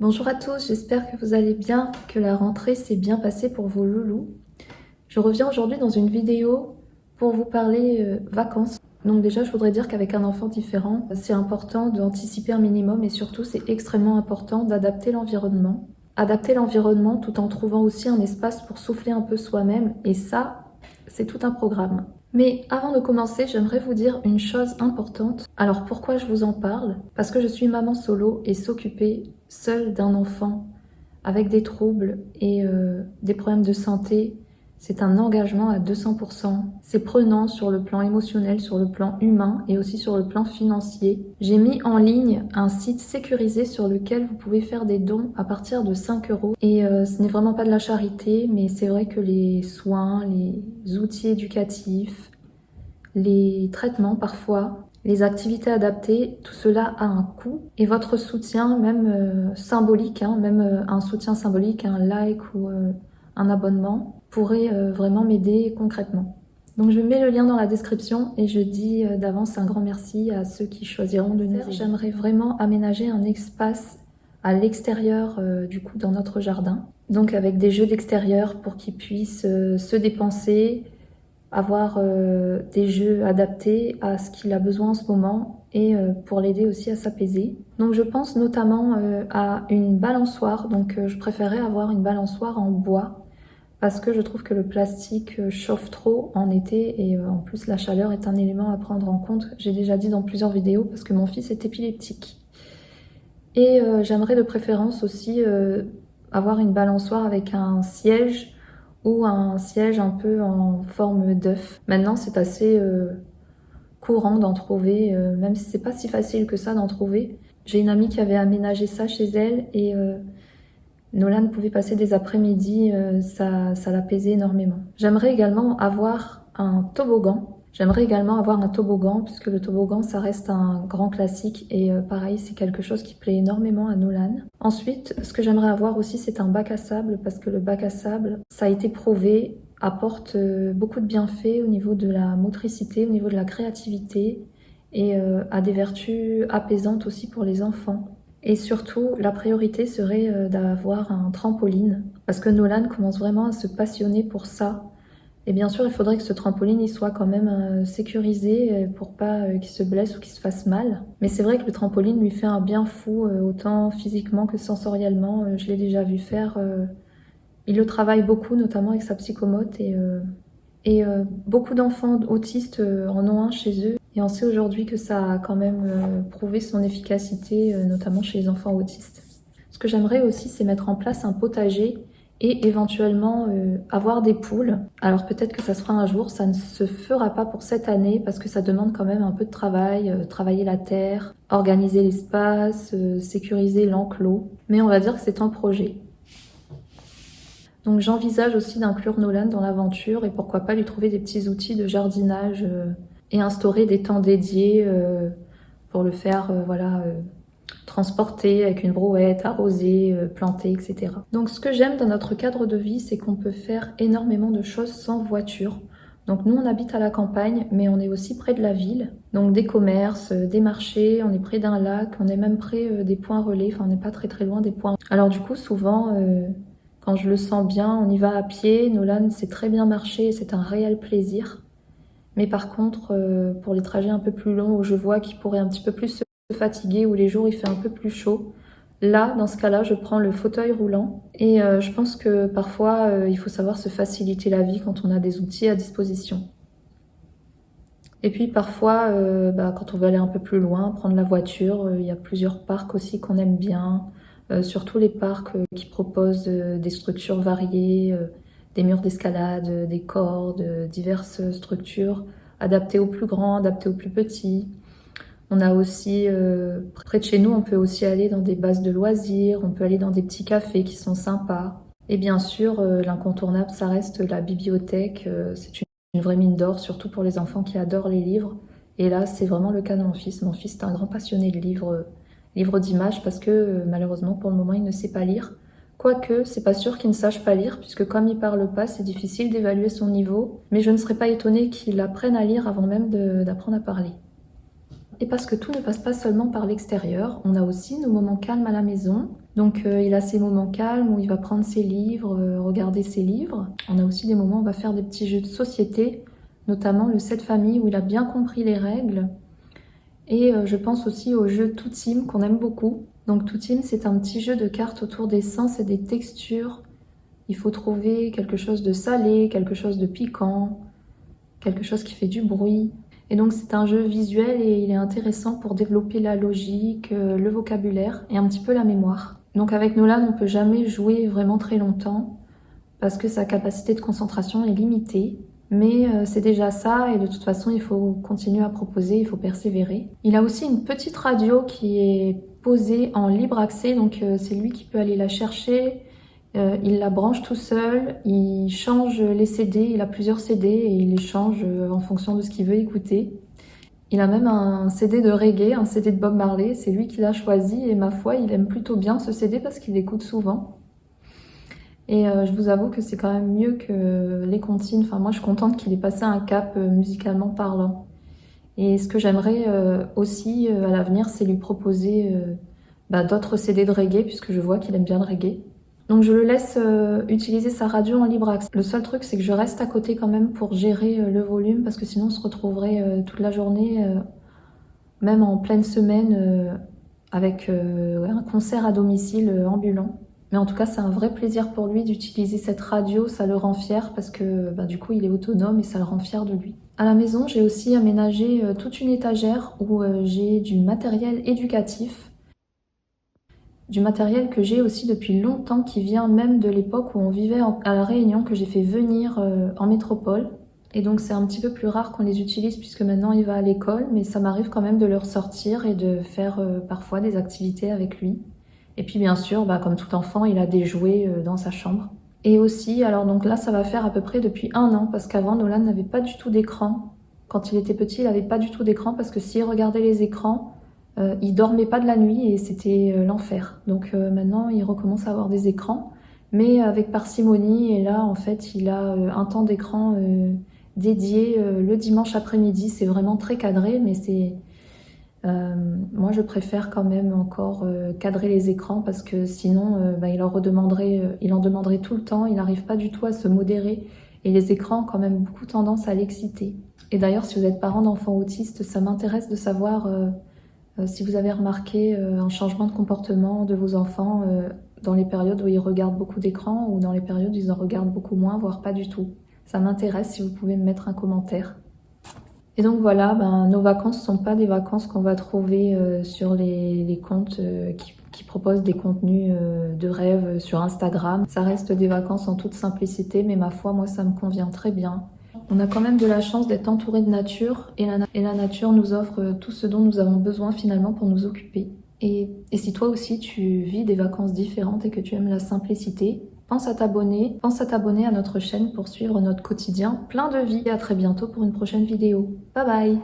Bonjour à tous, j'espère que vous allez bien, que la rentrée s'est bien passée pour vos loulous. Je reviens aujourd'hui dans une vidéo pour vous parler vacances. Donc déjà, je voudrais dire qu'avec un enfant différent, c'est important d'anticiper un minimum et surtout, c'est extrêmement important d'adapter l'environnement. Adapter l'environnement tout en trouvant aussi un espace pour souffler un peu soi-même et ça, c'est tout un programme. Mais avant de commencer, j'aimerais vous dire une chose importante. Alors pourquoi je vous en parle? Parce que je suis maman solo et s'occuper seule d'un enfant avec des troubles et des problèmes de santé, c'est un engagement à 200%. C'est prenant sur le plan émotionnel, sur le plan humain et aussi sur le plan financier. J'ai mis en ligne un site sécurisé sur lequel vous pouvez faire des dons à partir de 5 euros. Et ce n'est vraiment pas de la charité, mais c'est vrai que les soins, les outils éducatifs, les traitements parfois, les activités adaptées, tout cela a un coût. Et votre soutien, même symbolique, même un soutien symbolique, un like ou un abonnement, pourrait vraiment m'aider concrètement. Donc je mets le lien dans la description et je dis d'avance un grand merci à ceux qui choisiront de nous aider. J'aimerais vraiment aménager un espace à l'extérieur du coup dans notre jardin. Donc avec des jeux d'extérieur pour qu'ils puissent se dépenser, avoir des jeux adaptés à ce qu'il a besoin en ce moment et pour l'aider aussi à s'apaiser. Donc je pense notamment à une balançoire, donc je préférais avoir une balançoire en bois parce que je trouve que le plastique chauffe trop en été et en plus la chaleur est un élément à prendre en compte. J'ai déjà dit dans plusieurs vidéos parce que mon fils est épileptique. Et j'aimerais de préférence aussi avoir une balançoire avec un siège ou un siège un peu en forme d'œuf. Maintenant, c'est assez courant d'en trouver, même si c'est pas si facile que ça d'en trouver. J'ai une amie qui avait aménagé ça chez elle et Nolan pouvait passer des après-midi, ça l'apaisait énormément. J'aimerais également avoir un toboggan. Puisque le toboggan, ça reste un grand classique et pareil, c'est quelque chose qui plaît énormément à Nolan. Ensuite, ce que j'aimerais avoir aussi, c'est un bac à sable, parce que le bac à sable, ça a été prouvé, apporte beaucoup de bienfaits au niveau de la motricité, au niveau de la créativité et a des vertus apaisantes aussi pour les enfants. Et surtout, la priorité serait d'avoir un trampoline, parce que Nolan commence vraiment à se passionner pour ça. Et bien sûr, il faudrait que ce trampoline il soit quand même sécurisé pour pas qu'il se blesse ou qu'il se fasse mal. Mais c'est vrai que le trampoline lui fait un bien fou, autant physiquement que sensoriellement. Je l'ai déjà vu faire. Il le travaille beaucoup, notamment avec sa psychomote. Et beaucoup d'enfants autistes en ont un chez eux. Et on sait aujourd'hui que ça a quand même prouvé son efficacité, notamment chez les enfants autistes. Ce que j'aimerais aussi, c'est mettre en place un potager et éventuellement avoir des poules. Alors peut-être que ça se fera un jour, ça ne se fera pas pour cette année parce que ça demande quand même un peu de travail, travailler la terre, organiser l'espace, sécuriser l'enclos. Mais on va dire que c'est un projet. Donc j'envisage aussi d'inclure Nolan dans l'aventure et pourquoi pas lui trouver des petits outils de jardinage et instaurer des temps dédiés pour le faire transporter avec une brouette, arroser, planter, etc. Donc ce que j'aime dans notre cadre de vie, c'est qu'on peut faire énormément de choses sans voiture. Donc nous on habite à la campagne, mais on est aussi près de la ville. Donc des commerces, des marchés, on est près d'un lac, on est même près des points relais, enfin on n'est pas très loin des points. Alors du coup souvent, quand je le sens bien, on y va à pied. Nolan sait très bien marcher, c'est un réel plaisir. Mais par contre, pour les trajets un peu plus longs où je vois qu'il pourrait un petit peu plus se fatiguer, où les jours il fait un peu plus chaud, là, dans ce cas-là, je prends le fauteuil roulant. Et je pense que parfois, il faut savoir se faciliter la vie quand on a des outils à disposition. Et puis parfois, quand on veut aller un peu plus loin, prendre la voiture, il y a plusieurs parcs aussi qu'on aime bien. Surtout les parcs qui proposent des structures variées, des murs d'escalade, des cordes, diverses structures adaptées aux plus grands, adaptées aux plus petits. On a aussi, près de chez nous, on peut aussi aller dans des bases de loisirs, on peut aller dans des petits cafés qui sont sympas. Et bien sûr, l'incontournable, ça reste la bibliothèque. C'est une vraie mine d'or, surtout pour les enfants qui adorent les livres. Et là, c'est vraiment le cas de mon fils. Mon fils est un grand passionné de livres d'images parce que malheureusement, pour le moment, il ne sait pas lire. Quoique, c'est pas sûr qu'il ne sache pas lire, puisque comme il parle pas, c'est difficile d'évaluer son niveau. Mais je ne serais pas étonnée qu'il apprenne à lire avant même d'apprendre à parler. Et parce que tout ne passe pas seulement par l'extérieur, on a aussi nos moments calmes à la maison. Donc il a ses moments calmes où il va prendre ses livres, regarder ses livres. On a aussi des moments où on va faire des petits jeux de société, notamment le 7 famille où il a bien compris les règles. Et je pense aussi au jeu Tootsim qu'on aime beaucoup. Donc Tootsim, c'est un petit jeu de cartes autour des sens et des textures. Il faut trouver quelque chose de salé, quelque chose de piquant, quelque chose qui fait du bruit. Et donc c'est un jeu visuel et il est intéressant pour développer la logique, le vocabulaire et un petit peu la mémoire. Donc avec Nolan, on peut jamais jouer vraiment très longtemps parce que sa capacité de concentration est limitée. Mais c'est déjà ça et de toute façon il faut continuer à proposer, il faut persévérer. Il a aussi une petite radio qui est posée en libre accès, donc c'est lui qui peut aller la chercher. Il la branche tout seul, il change les CD, il a plusieurs CD et il les change en fonction de ce qu'il veut écouter. Il a même un CD de reggae, un CD de Bob Marley, c'est lui qui l'a choisi et ma foi, il aime plutôt bien ce CD parce qu'il l'écoute souvent. Et je vous avoue que c'est quand même mieux que les comptines. Enfin, moi, je suis contente qu'il ait passé un cap musicalement parlant. Et ce que j'aimerais aussi à l'avenir, c'est lui proposer d'autres CD de reggae, puisque je vois qu'il aime bien le reggae. Donc je le laisse utiliser sa radio en libre accès. Le seul truc, c'est que je reste à côté quand même pour gérer le volume, parce que sinon on se retrouverait toute la journée, même en pleine semaine, avec un concert à domicile ambulant. Mais en tout cas, c'est un vrai plaisir pour lui d'utiliser cette radio, ça le rend fier parce que du coup, il est autonome et ça le rend fier de lui. À la maison, j'ai aussi aménagé toute une étagère où j'ai du matériel éducatif. Du matériel que j'ai aussi depuis longtemps, qui vient même de l'époque où on vivait à La Réunion, que j'ai fait venir en métropole. Et donc c'est un petit peu plus rare qu'on les utilise puisque maintenant il va à l'école, mais ça m'arrive quand même de le ressortir et de faire parfois des activités avec lui. Et puis bien sûr, comme tout enfant, il a des jouets dans sa chambre. Et aussi, alors donc là ça va faire à peu près depuis 1 an, parce qu'avant Nolan n'avait pas du tout d'écran. Quand il était petit, il n'avait pas du tout d'écran parce que s'il regardait les écrans, il dormait pas de la nuit et c'était l'enfer. Donc maintenant, il recommence à avoir des écrans, mais avec parcimonie. Et là, en fait, il a un temps d'écran dédié le dimanche après-midi. C'est vraiment très cadré, mais c'est moi, je préfère quand même encore cadrer les écrans parce que sinon, il en demanderait tout le temps. Il n'arrive pas du tout à se modérer. Et les écrans ont quand même beaucoup tendance à l'exciter. Et d'ailleurs, si vous êtes parent d'enfants autistes, ça m'intéresse de savoir si vous avez remarqué un changement de comportement de vos enfants dans les périodes où ils regardent beaucoup d'écran ou dans les périodes où ils en regardent beaucoup moins, voire pas du tout. Ça m'intéresse si vous pouvez me mettre un commentaire. Et donc voilà, nos vacances ne sont pas des vacances qu'on va trouver sur les comptes qui proposent des contenus de rêve sur Instagram. Ça reste des vacances en toute simplicité, mais ma foi, moi, ça me convient très bien. On a quand même de la chance d'être entouré de nature et la nature nous offre tout ce dont nous avons besoin finalement pour nous occuper. Et si toi aussi tu vis des vacances différentes et que tu aimes la simplicité, pense à t'abonner à notre chaîne pour suivre notre quotidien plein de vie. À très bientôt pour une prochaine vidéo. Bye bye!